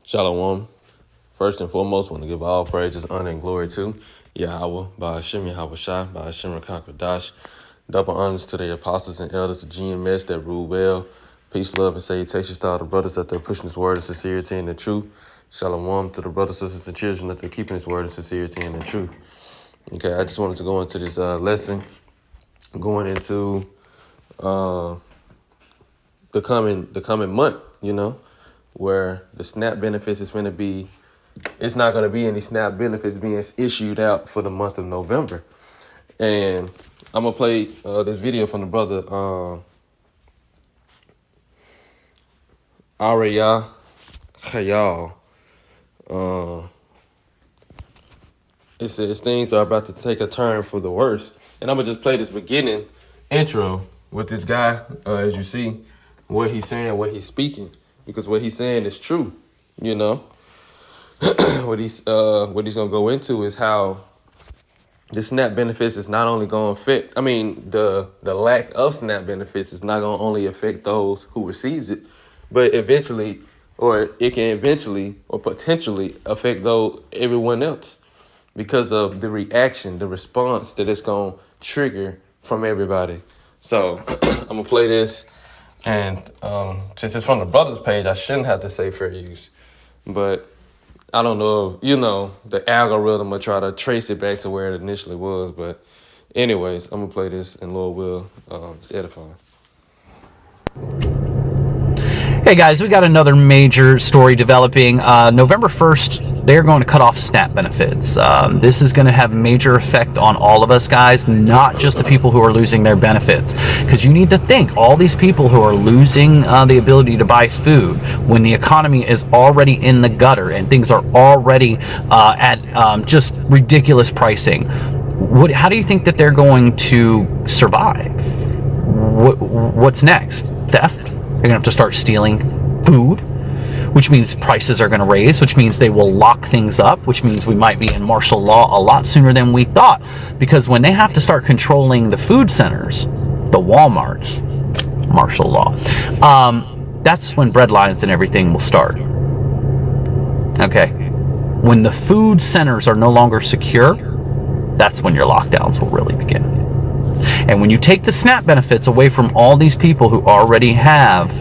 Shalom. First and foremost, want to give all praises, honor, and glory to Yahweh, by Hashem Yahweh Shai, by Hashem Rakakadash. Double honors to the apostles and elders of GMS that rule well. Peace, love, and salutations to all the brothers that they're pushing this word of sincerity and the truth. Shalom to the brothers, sisters, and children that they're keeping this word of sincerity and the truth. Okay, I just wanted to go into this lesson, going into the coming month, where the SNAP benefits is going to be, it's not going to be any SNAP benefits being issued out for the month of November. And I'm going to play this video from the brother Arya Khayal. It says things are about to take a turn for the worse. And I'm going to just play this beginning intro with this guy, as you see, what he's saying, what he's speaking. Because what he's saying is true, what he's gonna go into is how the SNAP benefits is not only gonna affect. The lack of SNAP benefits is not gonna only affect those who receives it, but eventually, or it can eventually or potentially affect everyone else because of the reaction, the response that it's gonna trigger from everybody. So I'm gonna play this. And since it's from the brothers page, I shouldn't have to say fair use. But I don't know if, the algorithm will try to trace it back to where it initially was. But anyways, I'm going to play this and Lord will, it's edifying. Hey guys, we got another major story developing. November 1st, they're going to cut off SNAP benefits. This is going to have a major effect on all of us guys, not just the people who are losing their benefits. Because you need to think, all these people who are losing the ability to buy food when the economy is already in the gutter and things are already at just ridiculous pricing. How do you think that they're going to survive? What's next? Theft? They're going to have to start stealing food, which means prices are going to raise, which means they will lock things up, which means we might be in martial law a lot sooner than we thought. Because when they have to start controlling the food centers, the Walmarts, martial law, that's when bread lines and everything will start. Okay? When the food centers are no longer secure, that's when your lockdowns will really begin. And when you take the SNAP benefits away from all these people who already have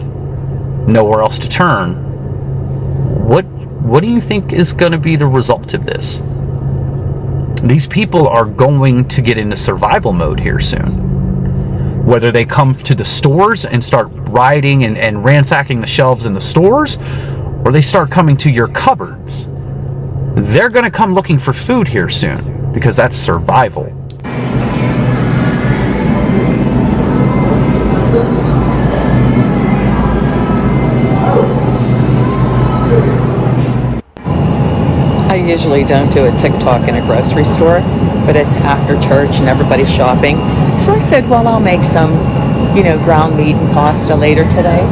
nowhere else to turn, what do you think is going to be the result of this? These people are going to get into survival mode here soon. Whether they come to the stores and start rioting and ransacking the shelves in the stores, or they start coming to your cupboards, they're going to come looking for food here soon, because that's survival. I usually don't do a TikTok in a grocery store, but it's after church and everybody's shopping. So I said, well, I'll make some, ground meat and pasta later today.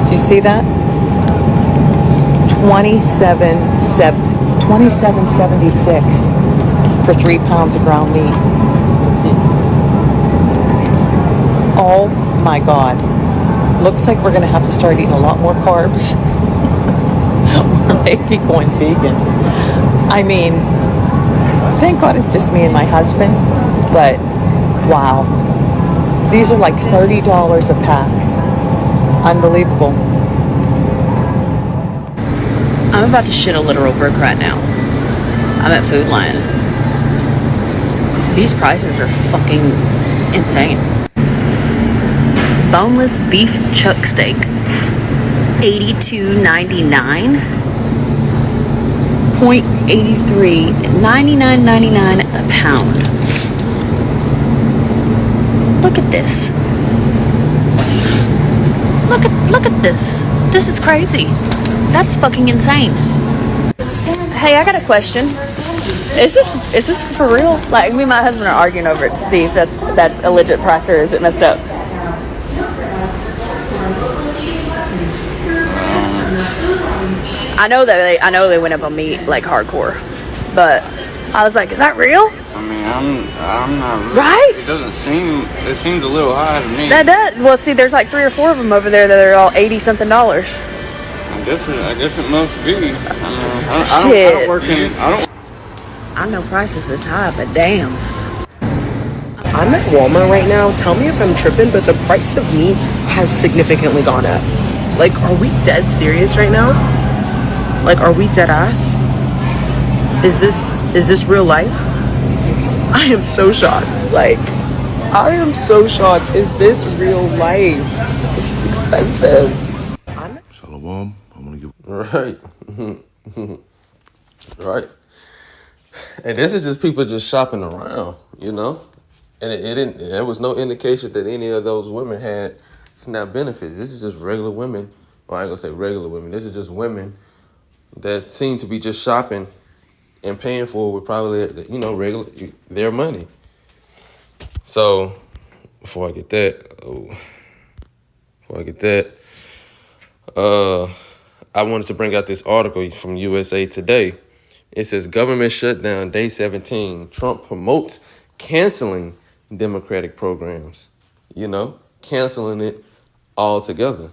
Do you see that? $27.76 for 3 pounds of ground meat. Oh my God. Looks like we're going to have to start eating a lot more carbs. Or maybe going vegan. Thank God it's just me and my husband. But, wow. These are like $30 a pack. Unbelievable. I'm about to shit a literal brick right now. I'm at Food Lion. These prices are fucking insane. Boneless beef chuck steak, $82.99. $0.83, $99.99 a pound. Look at this. Look at this. This is crazy. That's fucking insane. Hey, I got a question. Is this for real? Like, me and my husband are arguing over it to see if that's a legit price or is it messed up. I know they went up on meat like hardcore, but I was like, is that real? I mean, I'm not really, Right? it seems a little high to me. That does. Well, see, there's like 3 or 4 of them over there that are all $80-something. I guess it must be. I mean, I Shit. don't work in, I know prices is high, but damn. I'm at Walmart right now. Tell me if I'm tripping, but the price of meat has significantly gone up. Like, are we dead serious right now? Like, are we dead ass? Is this real life? I am so shocked. Like, I am so shocked. Is this real life? This is expensive. Shalom. I'm gonna give. Right. Right. And this is just people just shopping around, you know? And it didn't, there was no indication that any of those women had SNAP benefits. This is just regular women. Well, I ain't gonna say regular women. This is just women that seem to be just shopping and paying for with probably, you know, regular, their money. So, before I get that, I wanted to bring out this article from USA Today. It says, government shutdown, day 17. Trump promotes canceling Democratic programs. You know, canceling it altogether.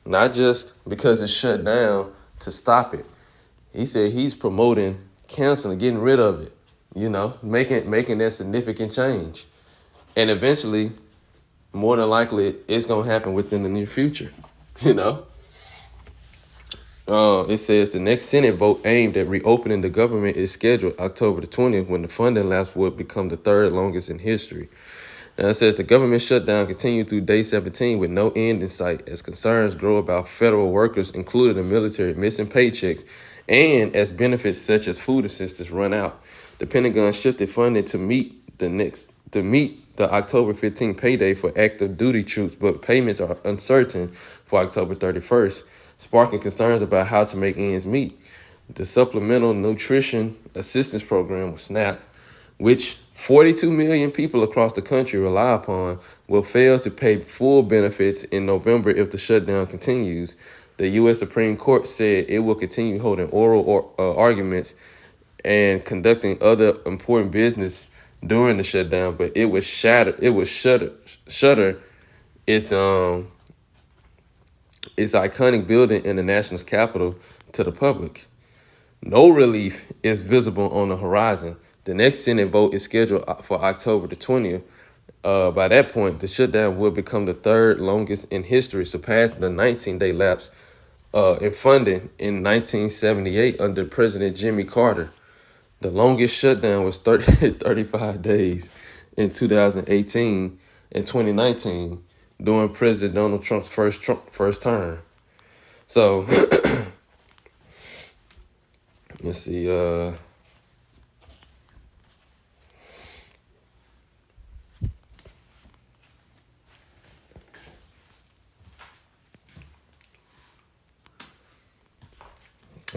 Not just because it's shut down to stop it. He said he's promoting canceling, getting rid of it. You know, making that significant change. And eventually, more than likely, it's going to happen within the near future. You know? It says the next Senate vote aimed at reopening the government is scheduled October the 20th, when the funding lapse would become the third longest in history. Now it says the government shutdown continued through day 17 with no end in sight as concerns grow about federal workers, including the military, missing paychecks, and as benefits such as food assistance run out. The Pentagon shifted funding to meet the October 15th payday for active duty troops, but payments are uncertain for October 31st. Sparking concerns about how to make ends meet. The Supplemental Nutrition Assistance Program, or SNAP, which 42 million people across the country rely upon, will fail to pay full benefits in November if the shutdown continues. The U.S. Supreme Court said it will continue holding oral arguments and conducting other important business during the shutdown, but it would shutter its iconic building in the nation's capital to the public. No relief is visible on the horizon. The next Senate vote is scheduled for October the 20th. By that point, the shutdown will become the third longest in history, surpassing the 19-day lapse in funding in 1978 under President Jimmy Carter. The longest shutdown was 35 days in 2018 and 2019 during President Donald Trump's first term. So, let's see. I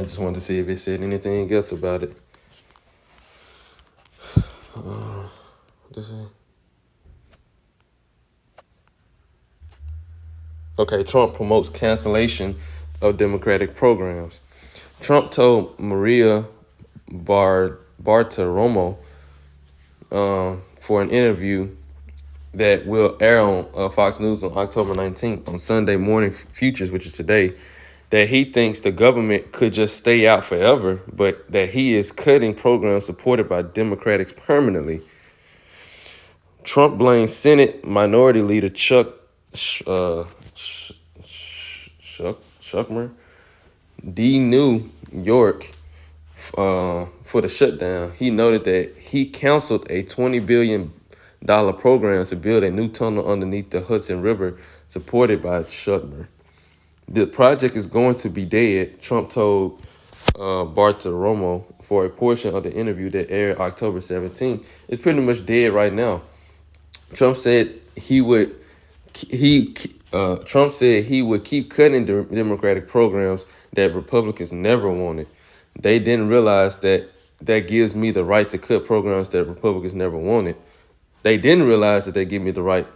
just wanted to see if it said anything else about it. Okay, Trump promotes cancellation of Democratic programs. Trump told Maria Bartiromo for an interview that will air on Fox News on October 19th on Sunday Morning Futures, which is today, that he thinks the government could just stay out forever, but that he is cutting programs supported by Democrats permanently. Trump blames Senate Minority Leader Chuck Schumer, New York, for the shutdown. He noted that he canceled a $20 billion program to build a new tunnel underneath the Hudson River, supported by Schumer. The project is going to be dead, Trump told Bartiromo for a portion of the interview that aired October 17th. It's pretty much dead right now. Trump said he would keep cutting the Democratic programs that Republicans never wanted. They didn't realize that gives me the right to cut programs that Republicans never wanted. They didn't realize that they give me the right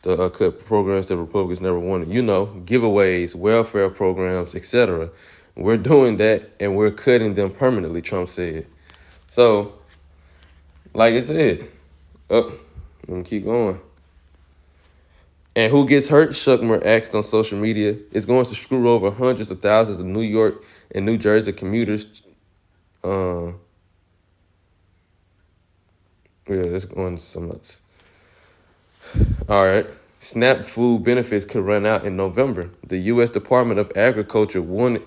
to cut programs that Republicans never wanted. You know, giveaways, welfare programs, etc. We're doing that, and we're cutting them permanently, Trump said. So, like I said, let me keep going. And who gets hurt? Schuckmer asked on social media. Is going to screw over hundreds of thousands of New York and New Jersey commuters. Yeah, that's going so nuts. All right. SNAP food benefits could run out in November. The U.S. Department of Agriculture warned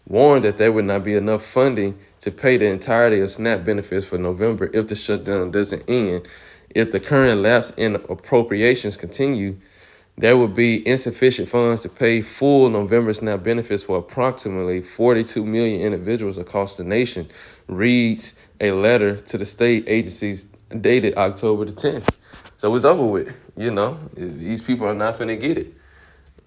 that there would not be enough funding to pay the entirety of SNAP benefits for November if the shutdown doesn't end. If the current lapse in appropriations continue, there would be insufficient funds to pay full November SNAP benefits for approximately 42 million individuals across the nation, reads a letter to the state agencies dated October the 10th. So it's over with, These people are not finna get it.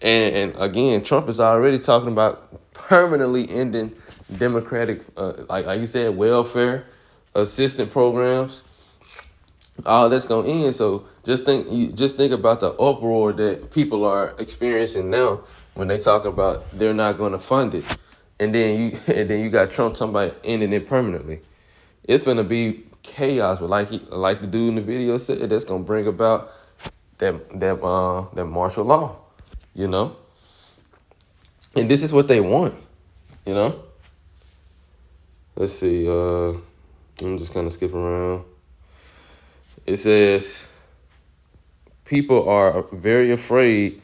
And again, Trump is already talking about permanently ending democratic, like you said, welfare assistance programs. All that's gonna end. So just think about the uproar that people are experiencing now when they talk about they're not gonna fund it, and then you got Trump talking about ending it permanently. It's gonna be chaos, but like the dude in the video said, that's gonna bring about that martial law, And this is what they want, Let's see. I'm just kind of skipping around. It says people are very afraid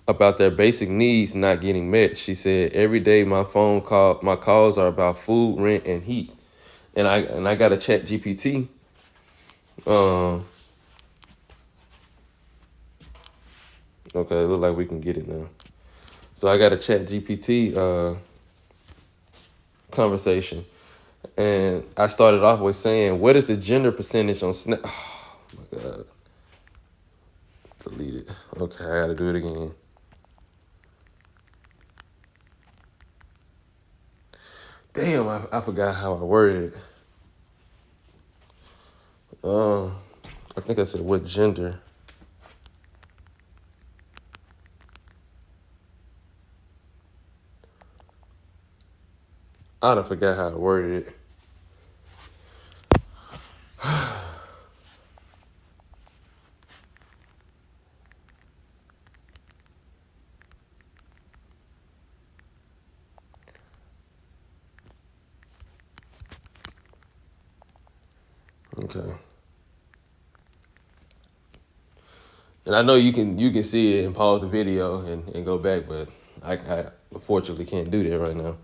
about their basic needs not getting met. She said, every day my calls are about food, rent, and heat. And I got a Chat GPT. Okay, it looks like we can get it now. So I got a Chat GPT conversation. And I started off with saying, what is the gender percentage on Snap? Oh my God. Delete it. Okay, I gotta do it again. Damn, I forgot how I worded it. I think I said what gender. I don't forget how I worded it. Okay. And I know you can see it and pause the video and go back, but I unfortunately can't do that right now.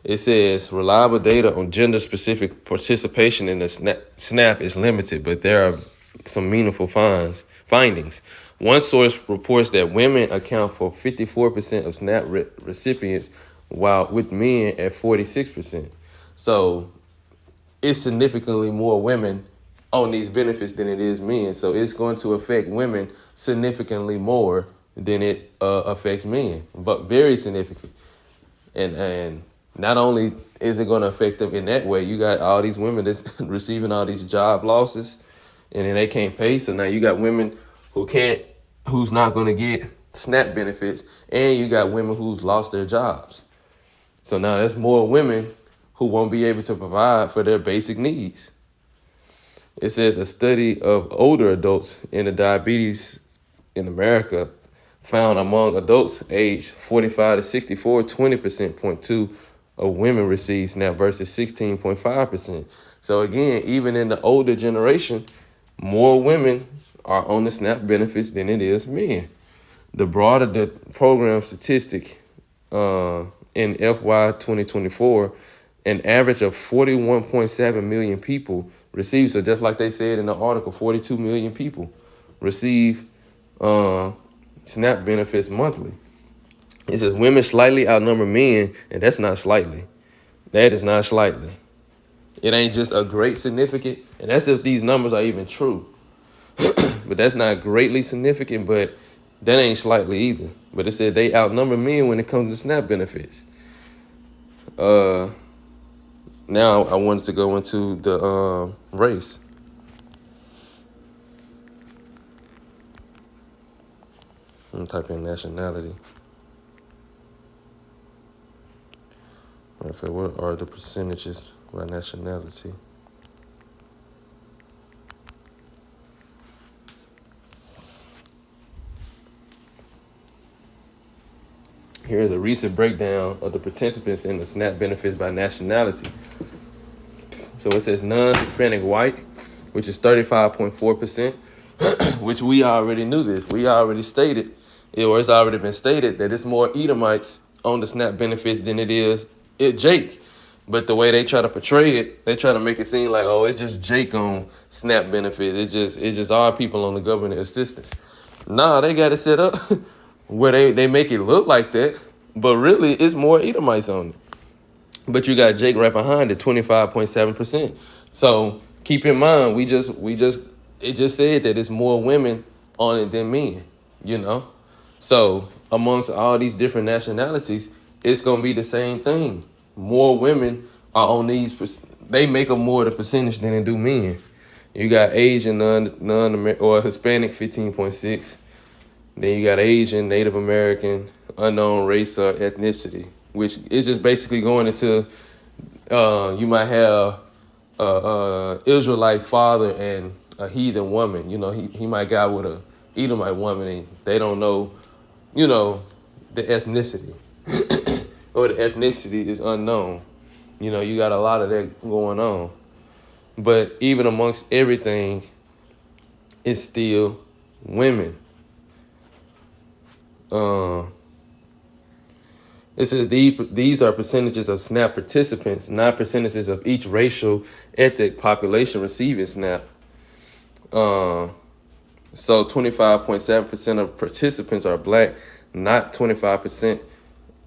It says reliable data on gender-specific participation in the SNAP is limited, but there are some meaningful findings. One source reports that women account for 54% of SNAP recipients, while with men at 46%. So it's significantly more women on these benefits than it is men. So it's going to affect women significantly more than it affects men, but very significant. And not only is it going to affect them in that way, you got all these women that's receiving all these job losses, and then they can't pay. So now you got women who's not going to get SNAP benefits, and you got women who's lost their jobs. So now there's more women who won't be able to provide for their basic needs. It says a study of older adults in the diabetes in America found among adults aged 45 to 64, 20.2% of women receive SNAP versus 16.5%. So again, even in the older generation, more women are on the SNAP benefits than it is men. The broader the program statistic in FY 2024, an average of 41.7 million people receive. So just like they said in the article, 42 million people receive SNAP benefits monthly. It says women slightly outnumber men, and that's not slightly. That is not slightly. It ain't just a great significant, and that's if these numbers are even true. But that's not greatly significant, but that ain't slightly either. But it said they outnumber men when it comes to SNAP benefits. Now I wanted to go into the race. I'm gonna type in nationality. What are the percentages by nationality? Here's a recent breakdown of the participants in the SNAP benefits by nationality. So it says non-Hispanic white, which is 35.4%, which we already knew this. We already stated, or it's already been stated, that it's more Edomites on the SNAP benefits than it is Jake. But the way they try to portray it, they try to make it seem like, oh, it's just Jake on SNAP benefits. It's just our people on the government assistance. Nah, they got it set up where they make it look like that, but really it's more Edomites on it. But you got Jake right behind it, 25.7%. So keep in mind, it just said that it's more women on it than men, you know? So amongst all these different nationalities, it's going to be the same thing. More women are on these, they make up more of the percentage than they do men. You got Asian, or Hispanic, 15.6. Then you got Asian, Native American, unknown race or ethnicity, which is just basically going into, you might have a Israelite father and a heathen woman. You know, he might got with a Edomite woman and they don't know, you know, the ethnicity. Or the ethnicity is unknown. You know, you got a lot of that going on. But even amongst everything, it's still women. It says these are percentages of SNAP participants, not percentages of each racial ethnic population receiving SNAP. So 25.7% of participants are black, not 25%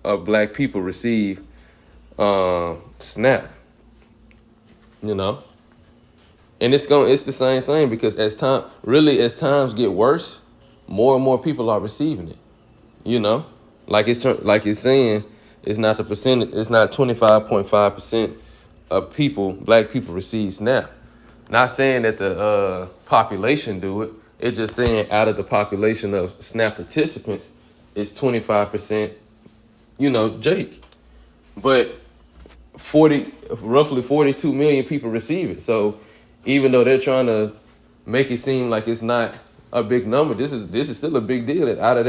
of black people receive SNAP. You know? And it's the same thing, because as times get worse, more and more people are receiving it. You know? Like it's saying, it's not the percentage, it's not 25.5% of black people receive SNAP. Not saying that the population do it. It's just saying out of the population of SNAP participants, it's 25%, you know, Jake. But roughly 42 million people receive it. So even though they're trying to make it seem like it's not a big number, this is still a big deal. That out of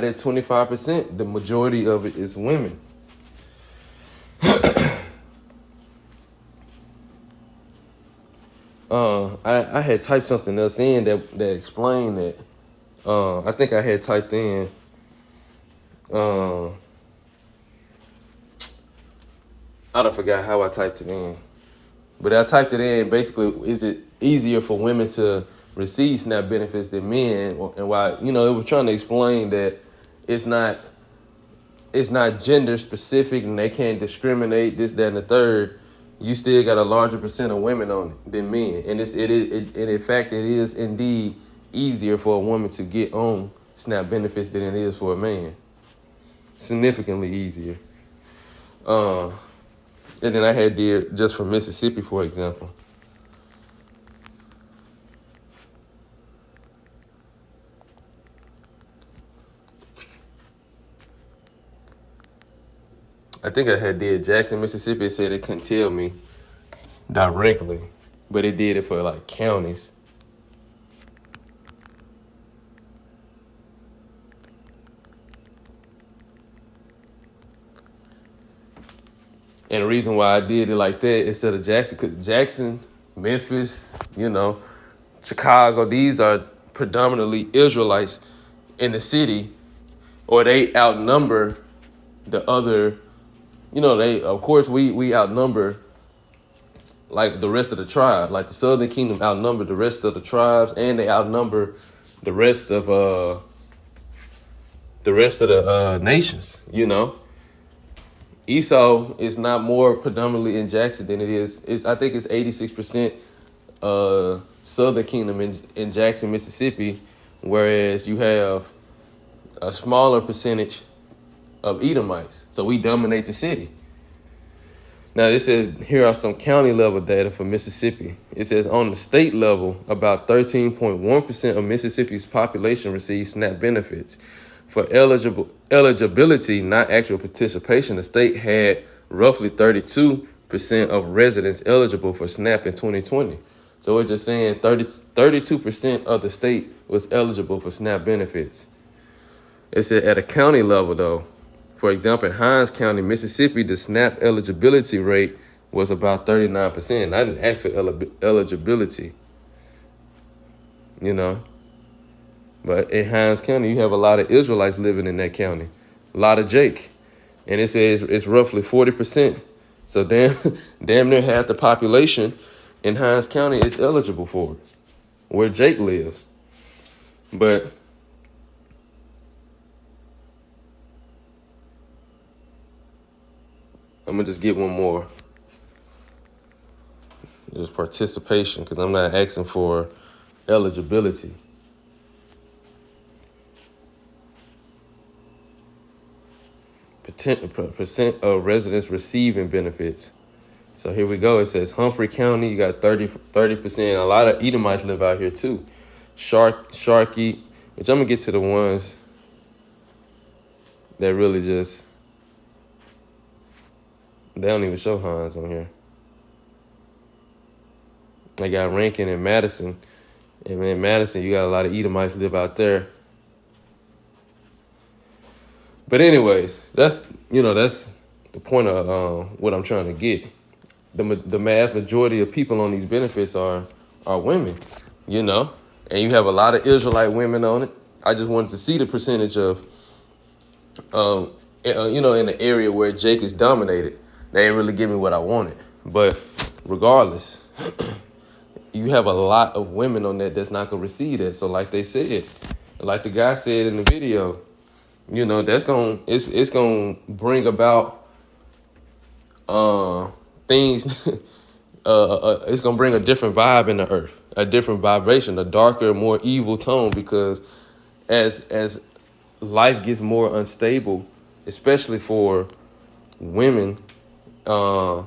that 25%, the majority of it is women. I had typed something else in that explained that. I think I had typed in. I don't forgot how I typed it in, but I typed it in. Basically, is it easier for women to receive SNAP benefits than men? And why? You know, it was trying to explain that it's not gender specific and they can't discriminate this, that, and the third. You still got a larger percent of women on it than men, and in fact it is indeed easier for a woman to get on SNAP benefits than it is for a man. Significantly easier. And then I had did just for Mississippi, for example. I think I had did Jackson, Mississippi. It said it couldn't tell me directly, but it did it for like counties. And the reason why I did it like that instead of Jackson, because Jackson, Memphis, you know, Chicago, these are predominantly Israelites in the city, or they outnumber the other, you know, we outnumber like the rest of the tribe. Like the Southern Kingdom outnumber the rest of the tribes, and they outnumber the rest of the nations, you know. Esau is not more predominantly in Jackson than it is. I think it's 86% Southern Kingdom in Jackson, Mississippi, whereas you have a smaller percentage of Edomites. So we dominate the city. Now this says, here are some county level data for Mississippi. It says on the state level, about 13.1% of Mississippi's population receives SNAP benefits. For eligibility, not actual participation, the state had roughly 32% of residents eligible for SNAP in 2020. So we're just saying 32% of the state was eligible for SNAP benefits. It said at a county level, though, For example, in Hinds County, Mississippi, the SNAP eligibility rate was about 39%. I didn't ask for eligibility, you know. But in Hinds County, you have a lot of Israelites living in that county, a lot of Jake. And it says it's roughly 40%. So damn near half the population in Hinds County is eligible for it, where Jake lives. But I'm going to just get one more. Just participation, because I'm not asking for eligibility. Percent of residents receiving benefits. So here we go. It says Humphrey County, you got 30%. A lot of Edomites live out here too. Sharkey, which I'm going to get to the ones that really just, they don't even show Hinds on here. I got Rankin and Madison. And in Madison, you got a lot of Edomites live out there. But anyways, that's the point of what I'm trying to get. The vast majority of people on these benefits are women, you know, and you have a lot of Israelite women on it. I just wanted to see the percentage of, in the area where Jake is dominated. They ain't really give me what I wanted. But regardless, you have a lot of women on that that's not going to receive that. So like they said, like the guy said in the video, you know, it's going to bring about things. It's going to bring a different vibe in the earth, a different vibration, a darker, more evil tone, because as life gets more unstable, especially for women, or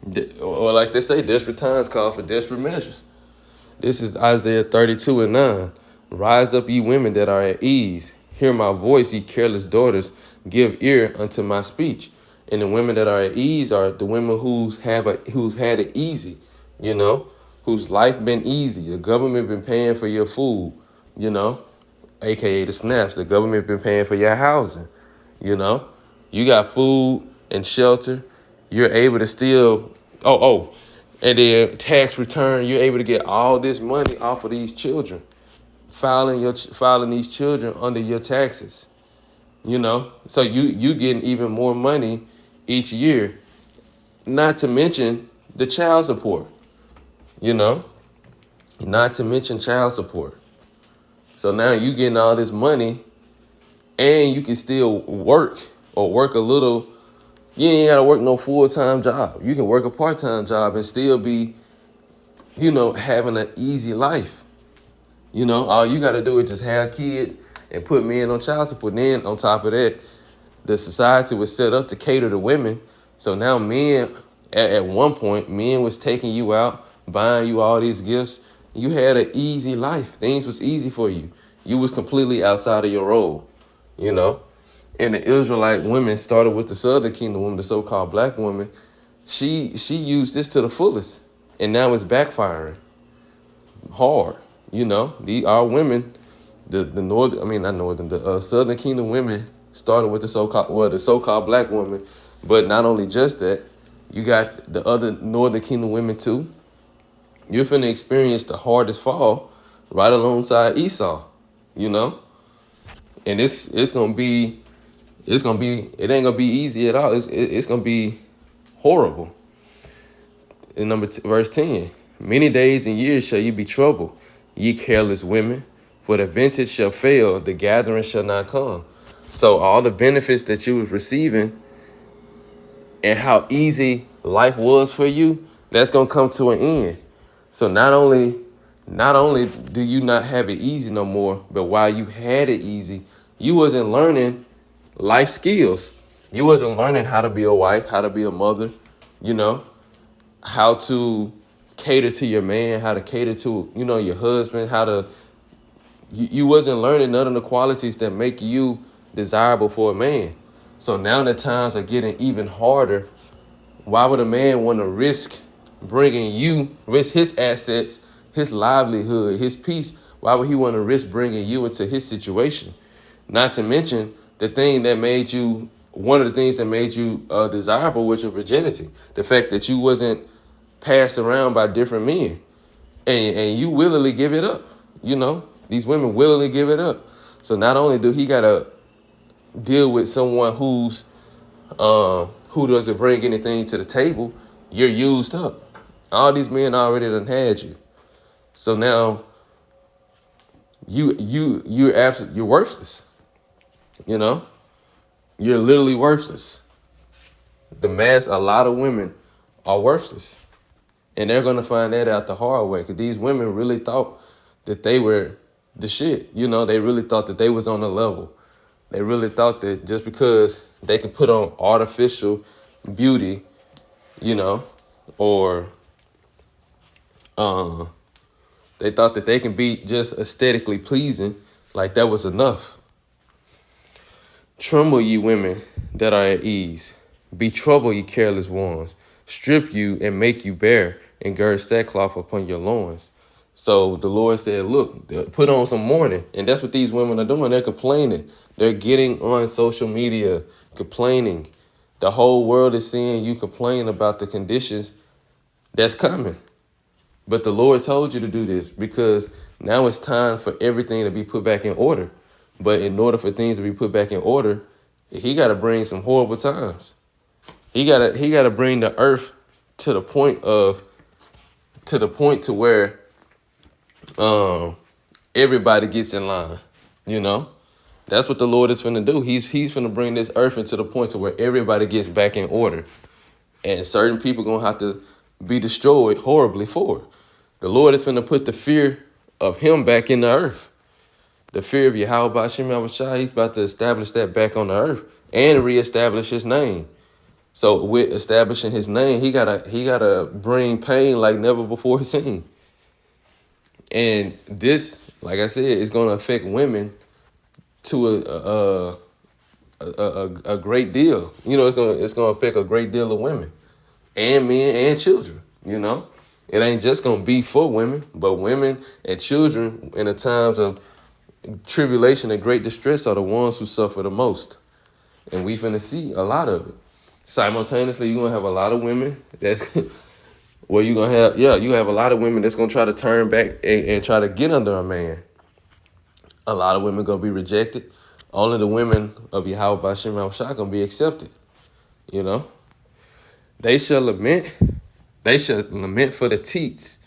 like they say, desperate times call for desperate measures. This is Isaiah 32:9. Rise up, ye women that are at ease. Hear my voice, ye careless daughters. Give ear unto my speech. And the women that are at ease are the women who's had it easy, you know, whose life been easy. The government been paying for your food, you know, aka the snaps. The government been paying for your housing, you know. You got food and shelter. You're able to still, and then tax return. You're able to get all this money off of these children, filing these children under your taxes, you know. So you getting even more money each year, not to mention the child support, you know, not to mention child support. So now you getting all this money and you can still work or work a little. You ain't got to work no full-time job. You can work a part-time job and still be, you know, having an easy life. You know, all you got to do is just have kids and put men on child support. Then on top of that, the society was set up to cater to women. So now men, at one point, men was taking you out, buying you all these gifts. You had an easy life. Things was easy for you. You was completely outside of your role, you know. And the Israelite women started with the Southern Kingdom woman, the so-called black woman. She used this to the fullest, and now it's backfiring hard. You know, our women, the Southern Kingdom women started with the so-called black woman. But not only just that, you got the other Northern Kingdom women too. You're finna experience the hardest fall right alongside Esau, you know, and it ain't gonna be easy at all. It's gonna be horrible. In verse 10, many days and years shall you be troubled, ye careless women, for the vintage shall fail, the gathering shall not come. So all the benefits that you was receiving and how easy life was for you, that's gonna come to an end. So not only do you not have it easy no more, but while you had it easy, you wasn't learning life skills. You wasn't learning how to be a wife, how to be a mother, you know, how to cater to your man, how to cater to, you know, your husband, you wasn't learning none of the qualities that make you desirable for a man. So now that times are getting even harder, why would a man want to risk his assets, his livelihood, his peace? Why would he want to risk bringing you into his situation? Not to mention the thing that made you one of the things that made you desirable was your virginity. The fact that you wasn't passed around by different men, and you willingly give it up. You know, these women willingly give it up. So not only do he gotta deal with someone who doesn't bring anything to the table, you're used up. All these men already done had you. So now you're worthless. You know, you're literally worthless. A lot of women are worthless, and they're gonna find that out the hard way. Because these women really thought that they were the shit. You know, they really thought that they was on the level. They really thought that just because they could put on artificial beauty, you know, or they thought that they can be just aesthetically pleasing, like that was enough. Tremble, ye women that are at ease. Be troubled, ye careless ones. Strip you and make you bare, and gird sackcloth upon your loins. So the Lord said, look, put on some mourning. And that's what these women are doing. They're complaining. They're getting on social media, complaining. The whole world is seeing you complain about the conditions that's coming. But the Lord told you to do this because now it's time for everything to be put back in order. But in order for things to be put back in order, he got to bring some horrible times. He got to bring the earth to the point to where everybody gets in line. You know, that's what the Lord is finna do. He's finna bring this earth into the point to where everybody gets back in order, and certain people gonna have to be destroyed horribly for it. The Lord is finna put the fear of him back in the earth. The fear of Yahweh Ba'Shem Yahushua, he's about to establish that back on the earth and reestablish his name. So with establishing his name, he gotta bring pain like never before seen. And this, like I said, is gonna affect women to a great deal. You know, it's gonna affect a great deal of women and men and children. You know, it ain't just gonna be for women, but women and children in the times of tribulation and great distress are the ones who suffer the most. And we finna see a lot of it. Simultaneously, you're gonna have a lot of women that's well, you have a lot of women that's gonna try to turn back and try to get under a man. A lot of women gonna be rejected. Only the women of Yahweh Ba'Shem Yahushua gonna be accepted. You know, they shall lament for the teats,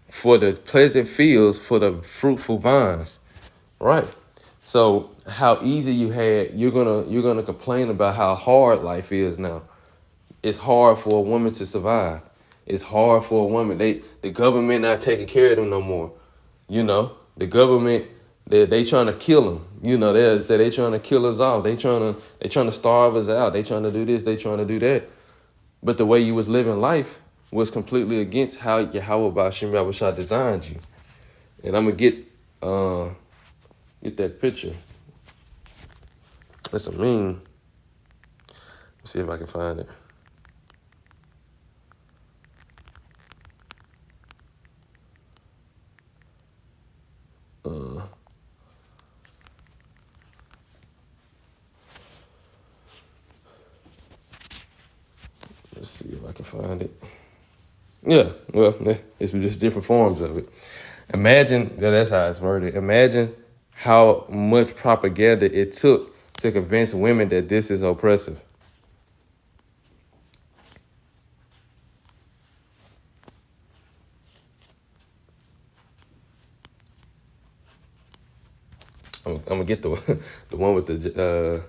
for the pleasant fields, for the fruitful vines. Right. So how easy you had, you're gonna complain about how hard life is now. It's hard for a woman to survive. It's hard for a woman. The government not taking care of them no more. You know, the government they trying to kill them. You know, they trying to kill us off. They trying to starve us out. They trying to do this. They trying to do that. But the way you was living life was completely against how Yahweh Ba'Shem Yahushua designed you. And I'm gonna get that picture. That's a meme. Let's see if I can find it. Let's see if I can find it. Yeah, well, it's just different forms of it. Imagine that's how it's worded. Imagine how much propaganda it took to convince women that this is oppressive. I'm gonna get the one with the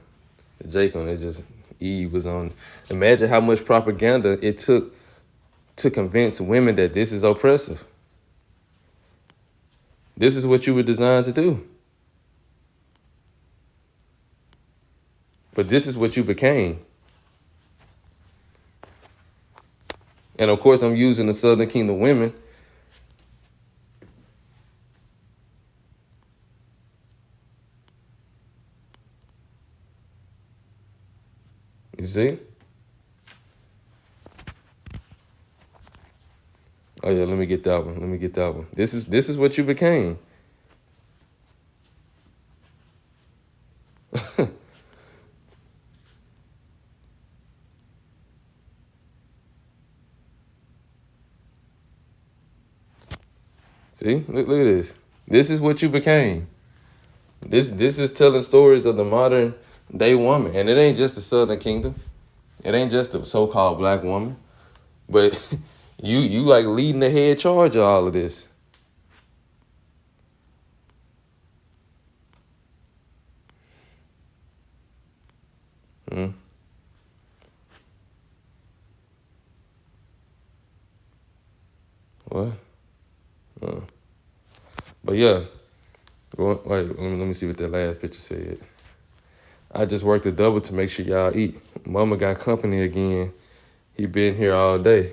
Jake on it. Just Eve was on. Imagine how much propaganda it took to convince women that this is oppressive. This is what you were designed to do. But this is what you became. And of course, I'm using the Southern Kingdom women. You see? Oh yeah, let me get that one. This is what you became. See, look at this. This is what you became. This is telling stories of the modern day woman, and it ain't just the Southern Kingdom. It ain't just the so-called black woman, but you like leading the head charge of all of this. What? But yeah, wait, let me see what that last picture said. I just worked a double to make sure y'all eat. Mama got company again. He been here all day.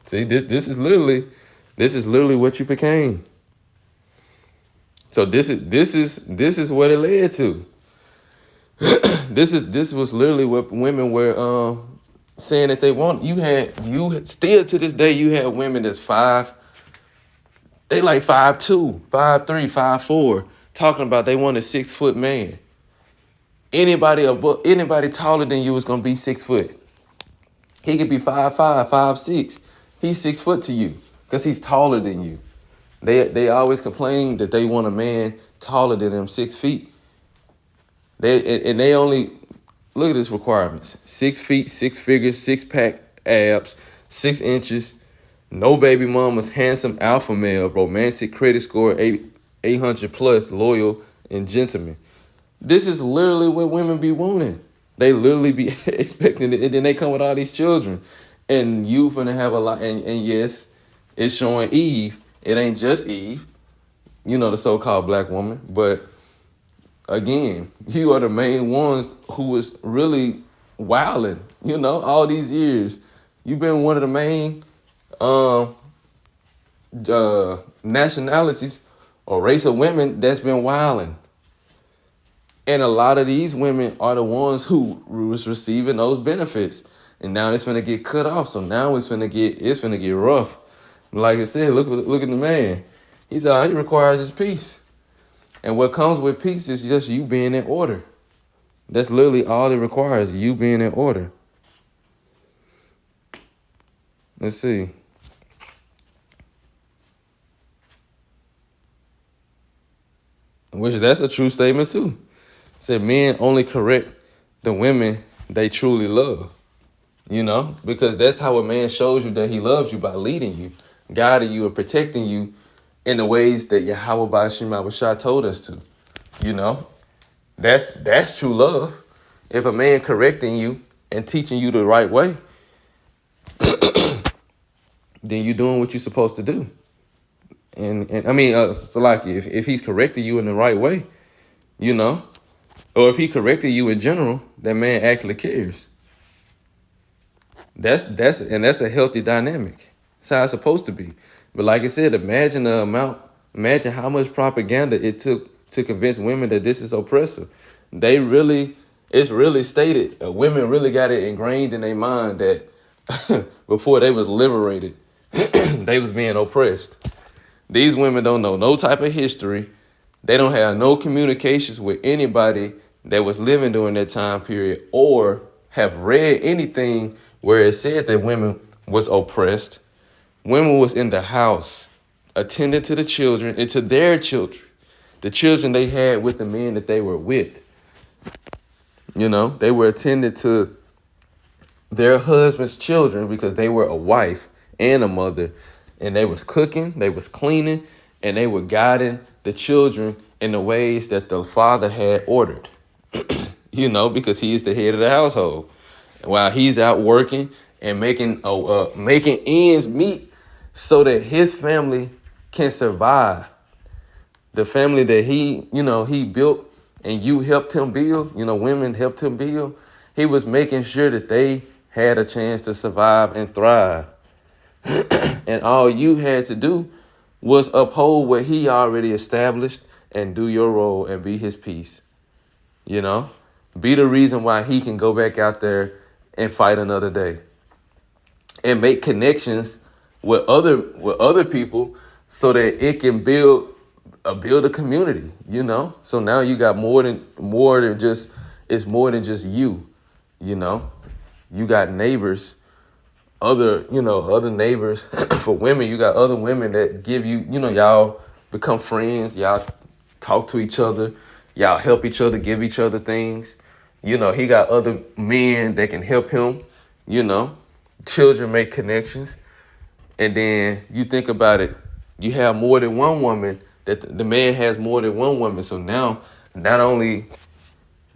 See, this is literally what you became. So this is what it led to. This was literally what women were saying that they want. You still to this day you have women that's 5. They like 5'2", 5'3", 5'4", talking about they want a 6-foot man. Anybody taller than you is gonna be 6 foot. He could be 5'5", 5'6". He's 6 foot to you because he's taller than you. They always complain that they want a man taller than them 6 feet. They only look at his requirements: 6 feet, 6 figures, 6-pack abs, 6 inches, no baby mamas, handsome alpha male, romantic, credit score 800 plus, loyal and gentleman. This is literally what women be wanting. They literally be expecting it, and then they come with all these children, and you finna have a lot. And yes, it's showing Eve. It ain't just Eve, the so-called black woman, but again, you are the main ones who was really wilding, all these years. You've been one of the main nationalities or race of women that's been wilding. And a lot of these women are the ones who was receiving those benefits. And now it's finna get cut off. So now it's finna get rough. Like I said, look at the man. He requires his peace. And what comes with peace is just you being in order. That's literally all it requires, you being in order. Let's see. Which that's a true statement too. Said men only correct the women they truly love. Because that's how a man shows you that he loves you, by leading you, guiding you, and protecting you in the ways that Yahweh Ba'ashim Abishai told us to. That's true love. If a man correcting you and teaching you the right way, then you're doing what you're supposed to do. And I mean, so like if he's correcting you in the right way, or if he corrected you in general, that man actually cares. That's a healthy dynamic. That's how it's supposed to be. But like I said, imagine how much propaganda it took to convince women that this is oppressive. It's really stated. Women really got it ingrained in their mind that before they was liberated, they was being oppressed. These women don't know no type of history. They don't have no communications with anybody that was living during that time period, or have read anything where it said that women was oppressed. Women was in the house, attending to the children and to their children, the children they had with the men that they were with. They were attended to their husband's children because they were a wife and a mother, and they was cooking, they was cleaning, and they were guiding the children in the ways that the father had ordered, because he is the head of the household. While he's out working and making ends meet so that his family can survive. The family that he built and you helped him build, women helped him build. He was making sure that they had a chance to survive and thrive. And all you had to do was uphold what he already established and do your role and be his peace. Be the reason why he can go back out there and fight another day and make connections with other people so that it can build a community, So now you got more than just you. You got neighbors other, other neighbors. For women, you got other women that give you, y'all become friends. Y'all talk to each other. Y'all help each other, give each other things. He got other men that can help him. Children make connections. And then you think about it, you have more than one woman, that the man has more than one woman. So now, not only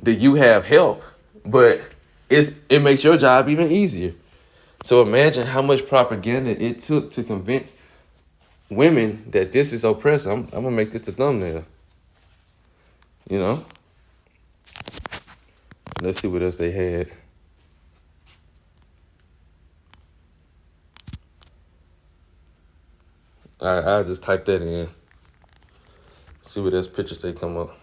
do you have help, but it makes your job even easier. So imagine how much propaganda it took to convince women that this is oppressive. I'm going to make this the thumbnail. Let's see what else they had. I'll just type that in. See what else pictures they come up.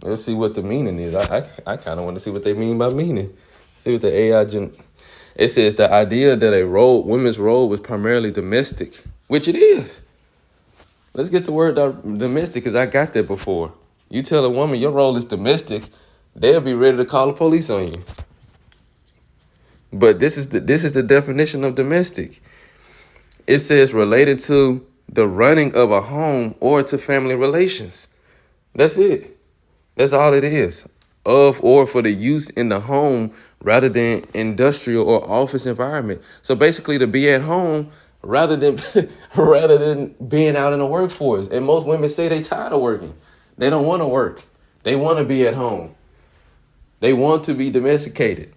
Let's see what the meaning is. I kind of want to see what they mean by meaning. See what the AI It says the idea that women's role was primarily domestic, which it is. Let's get the word domestic, because I got that before. You tell a woman your role is domestic, they'll be ready to call the police on you. But this is the definition of domestic. It says related to the running of a home or to family relations. That's it. That's all it is. Of or for the use in the home rather than industrial or office environment. So basically to be at home rather than being out in the workforce. And most women say they tired of working. They don't want to work. They want to be at home. They want to be domesticated.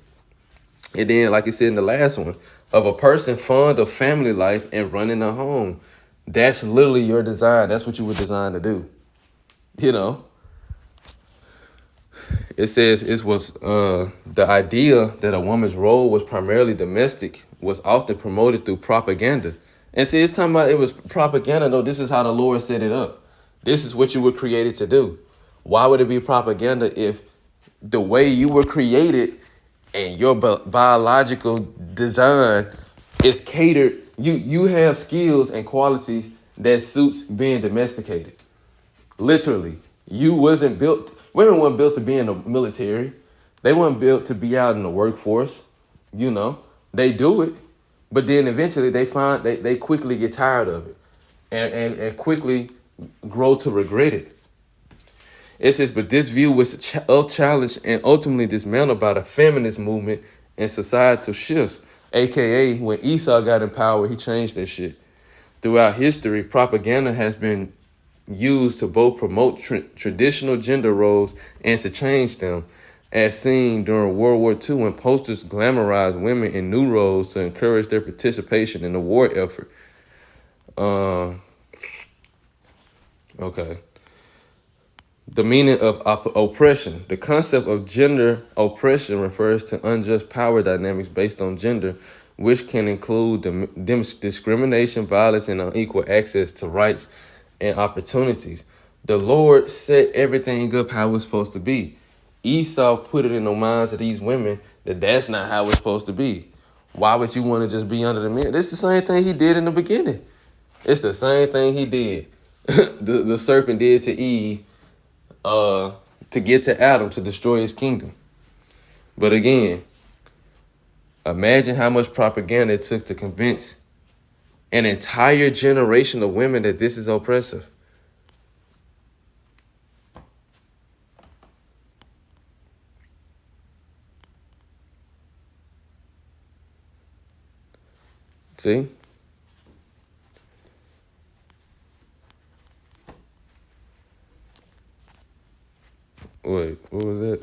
And then, like I said in the last one, of a person fond of family life and running a home. That's literally your design. That's what you were designed to do. It says it was the idea that a woman's role was primarily domestic was often promoted through propaganda. And see, it's talking about it was propaganda. No, this is how the Lord set it up. This is what you were created to do. Why would it be propaganda if the way you were created and your biological design is catered? You have skills and qualities that suits being domesticated. Literally, women weren't built to be in the military. They weren't built to be out in the workforce. They do it, but then eventually they quickly get tired of it and quickly grow to regret it. It says, but this view was challenged and ultimately dismantled by the feminist movement and societal shifts, aka when Esau got in power, he changed that shit. Throughout history, propaganda has been used to both promote traditional gender roles and to change them, as seen during World War II when posters glamorized women in new roles to encourage their participation in the war effort. Okay. The meaning of oppression. The concept of gender oppression refers to unjust power dynamics based on gender, which can include discrimination, violence, and unequal access to rights and opportunities. The Lord set everything up how it's supposed to be. Esau put it in the minds of these women that that's not how it's supposed to be. Why would you want to just be under the men? This is the same thing he did in the beginning. It's the same thing he did. the serpent did to Eve to get to Adam to destroy his kingdom. But again, imagine how much propaganda it took to convince an entire generation of women that this is oppressive. See? Wait, what was that?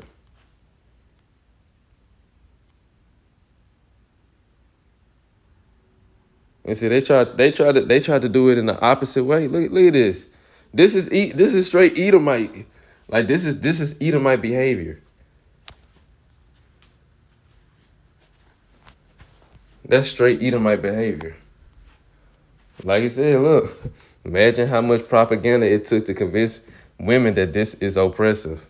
And see, they tried to do it in the opposite way. Look at this. This is straight Edomite. Like this is Edomite behavior. That's straight Edomite behavior. Like I said, look, imagine how much propaganda it took to convince women that this is oppressive.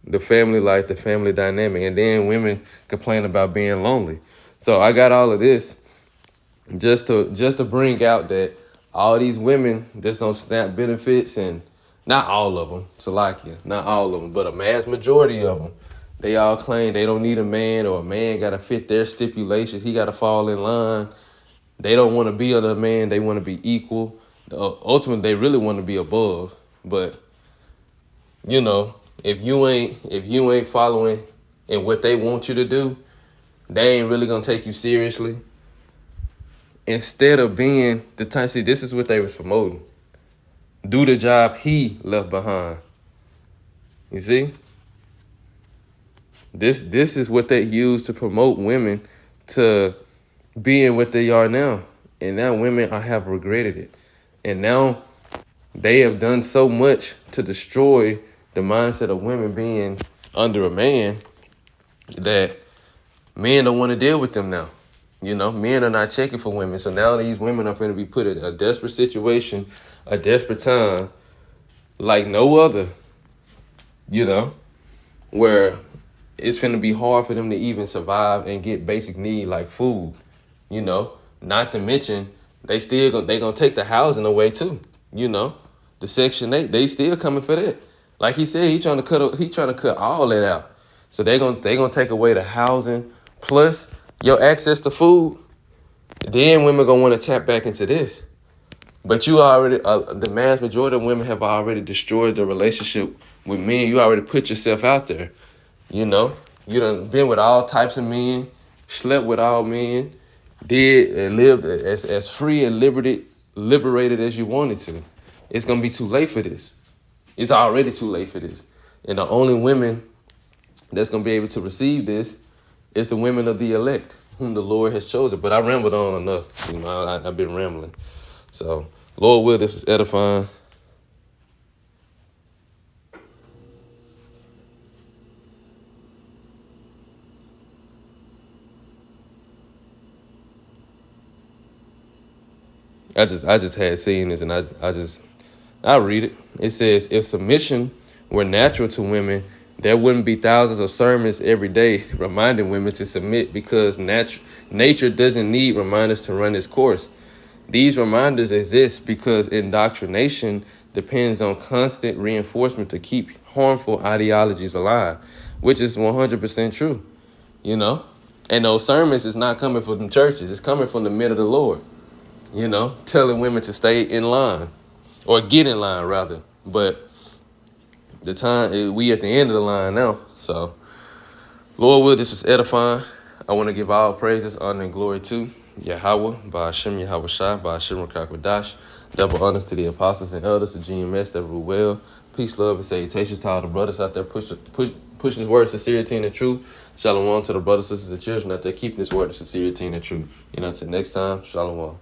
The family life, the family dynamic, and then women complain about being lonely. So I got all of this just to bring out that all these women that's on SNAP benefits, and not all of them, Salakia, not all of them, but a mass majority of them, they all claim they don't need a man, or a man got to fit their stipulations. He got to fall in line. They don't want to be under a man. They want to be equal. Ultimately, they really want to be above. But, you know, if you ain't following in what they want you to do, they ain't really going to take you seriously. Instead of being the time, see, this is what they was promoting. Do the job he left behind. You see? This is what they use to promote women to being what they are now. And now women have regretted it. And now they have done so much to destroy the mindset of women being under a man that men don't want to deal with them now. You know, men are not checking for women. So now these women are going to be put in a desperate situation, a desperate time, like no other, you know, where it's going to be hard for them to even survive and get basic need like food, you know, not to mention they going to take the housing away too, you know, the Section 8, they still coming for that. Like he said, he trying to cut all that out. So they going to take away the housing plus your access to food. Then women going to want to tap back into this. But you already, the mass majority of women have already destroyed the relationship with men. You already put yourself out there. You know, you done been with all types of men, slept with all men, did and lived as free and liberated as you wanted to. It's going to be too late for this. It's already too late for this. And the only women that's going to be able to receive this is the women of the elect, whom the Lord has chosen. But I rambled on enough. You know, I've been rambling. So, Lord will, this is edifying. I just had seen this, and I'll read it. It says, if submission were natural to women, there wouldn't be thousands of sermons every day reminding women to submit, because nature doesn't need reminders to run its course. These reminders exist because indoctrination depends on constant reinforcement to keep harmful ideologies alive, which is 100% true, you know? And those sermons is not coming from the churches. It's coming from the men of the Lord, you know, telling women to stay in line, or get in line rather. But the time, we at the end of the line now. So, Lord will, this was edifying. I want to give all praises, honor, and glory to Yahweh, Ba'ashem Yahweh Shai, Ba'ashem Rakakwadash. Double honors to the apostles and elders of GMS that rule well. Peace, love, and salutations to all the brothers out there pushing his word of sincerity and the truth. Shalom to the brothers, sisters, and children out there keeping his word of sincerity and the truth. You know, until next time, shalom.